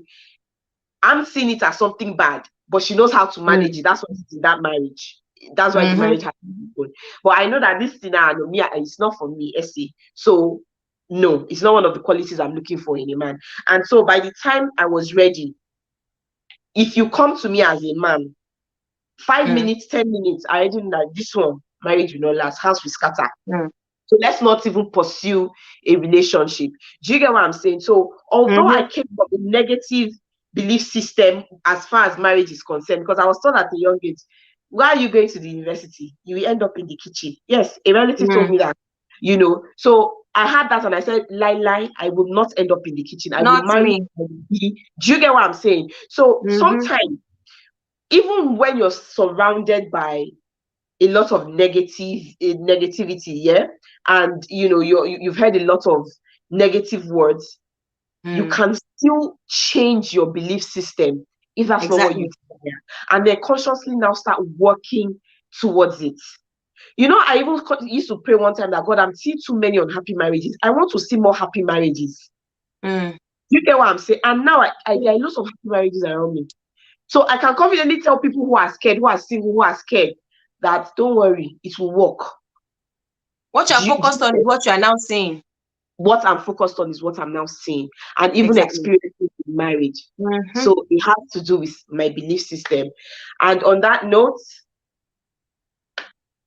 Speaker 1: I'm seeing it as something bad, but she knows how to manage it. That's what it's in that marriage. That's why the marriage has been good. But I know that this thing it's not for me, Esse. So no, it's not one of the qualities I'm looking for in a man. And so by the time I was ready, if you come to me as a man, 5 minutes, 10 minutes, I already know that this one, marriage will not last, house will scatter. So let's not even pursue a relationship. Do you get what I'm saying? So although I came from a negative belief system as far as marriage is concerned, because I was told at a young age, why are you going to the university? You will end up in the kitchen. Yes, a relative told me that, you know. So I had that and I said, lie, I will not end up in the kitchen. I will
Speaker 3: Not
Speaker 1: marry.
Speaker 3: me.
Speaker 1: Do you get what I'm saying? So sometimes, even when you're surrounded by a lot of negativity, yeah, and you know you've heard a lot of negative words, you can still change your belief system if that's not what you desire, and then consciously now start working towards it. You know, I even used to pray one time that, God, I'm seeing too many unhappy marriages. I want to see more happy marriages. You get what I'm saying? And now there are lots of happy marriages around me. So I can confidently tell people who are scared, who are single, who are scared, that don't worry, it will work.
Speaker 3: What you're focused on is what you are now saying.
Speaker 1: What I'm focused on is what I'm now saying, and even experiencing in marriage. So it has to do with my belief system. And on that note,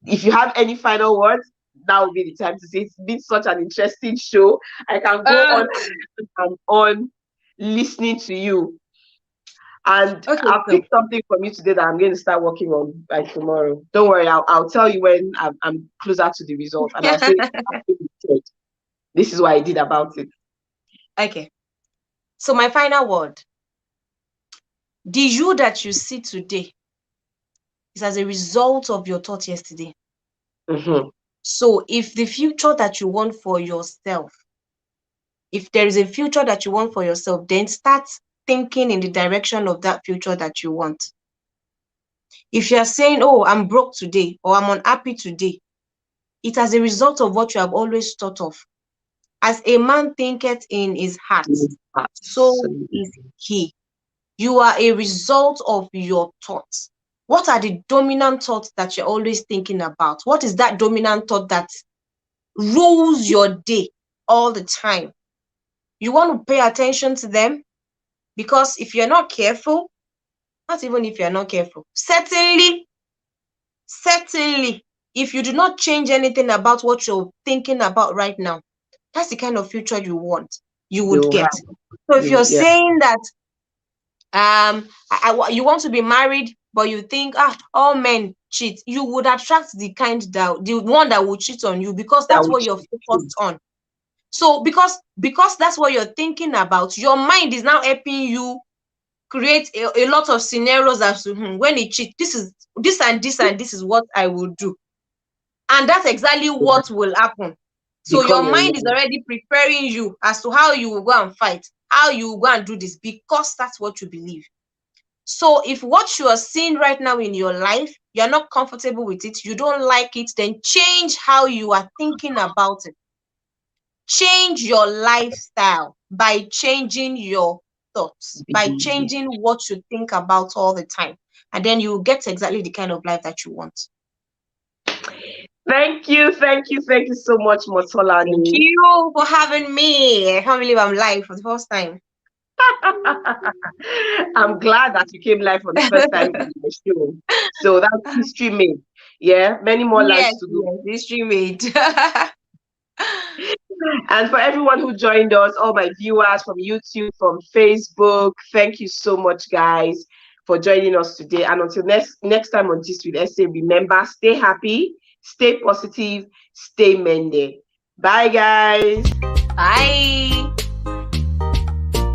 Speaker 1: if you have any final words, that will be the time to say. It's been such an interesting show. I can go on and on listening to you. And I'll pick something from you today that I'm going to start working on by tomorrow. Don't worry, I'll tell you when I'm closer to the result. And I'll say, this is what I did about it.
Speaker 3: Okay. So my final word. The you that you see today is as a result of your thought yesterday. So if the future that you want for yourself, if there is a future that you want for yourself, then start thinking in the direction of that future that you want. If you are saying, oh, I'm broke today, or I'm unhappy today, it is a result of what you have always thought of. As a man thinketh in his heart, so is he. You are a result of your thoughts. What are the dominant thoughts that you're always thinking about? What is that dominant thought that rules your day all the time? You want to pay attention to them, because if you're not careful, not even if you're not careful, certainly, if you do not change anything about what you're thinking about right now, that's the kind of future you want, you would get. So if you're saying that you want to be married, but you think all men cheat, you would attract the one that will cheat on you, because that's what you're focused on. So because that's what you're thinking about, your mind is now helping you create a lot of scenarios as to when he cheats, this and this is what I will do, and that's exactly what will happen. So your mind is already preparing you as to how you will go and fight, how you will go and do this, because that's what you believe. So if what you are seeing right now in your life, you're not comfortable with it, you don't like it, then change how you are thinking about it. Change your lifestyle by changing your thoughts, by changing what you think about all the time. And then you will get exactly the kind of life that you want.
Speaker 1: Thank you so much, Motolani.
Speaker 3: Thank you for having me. I can't believe I'm live for the first time.
Speaker 1: I'm glad that you came live for the first time in the show. So that's history made. Yeah, many more lives to go.
Speaker 3: Yes, history made.
Speaker 1: And for everyone who joined us, all my viewers from YouTube, from Facebook, thank you so much, guys, for joining us today. And until next time on Gist with Esse, remember, stay happy, stay positive, stay mended. Bye, guys.
Speaker 3: Bye.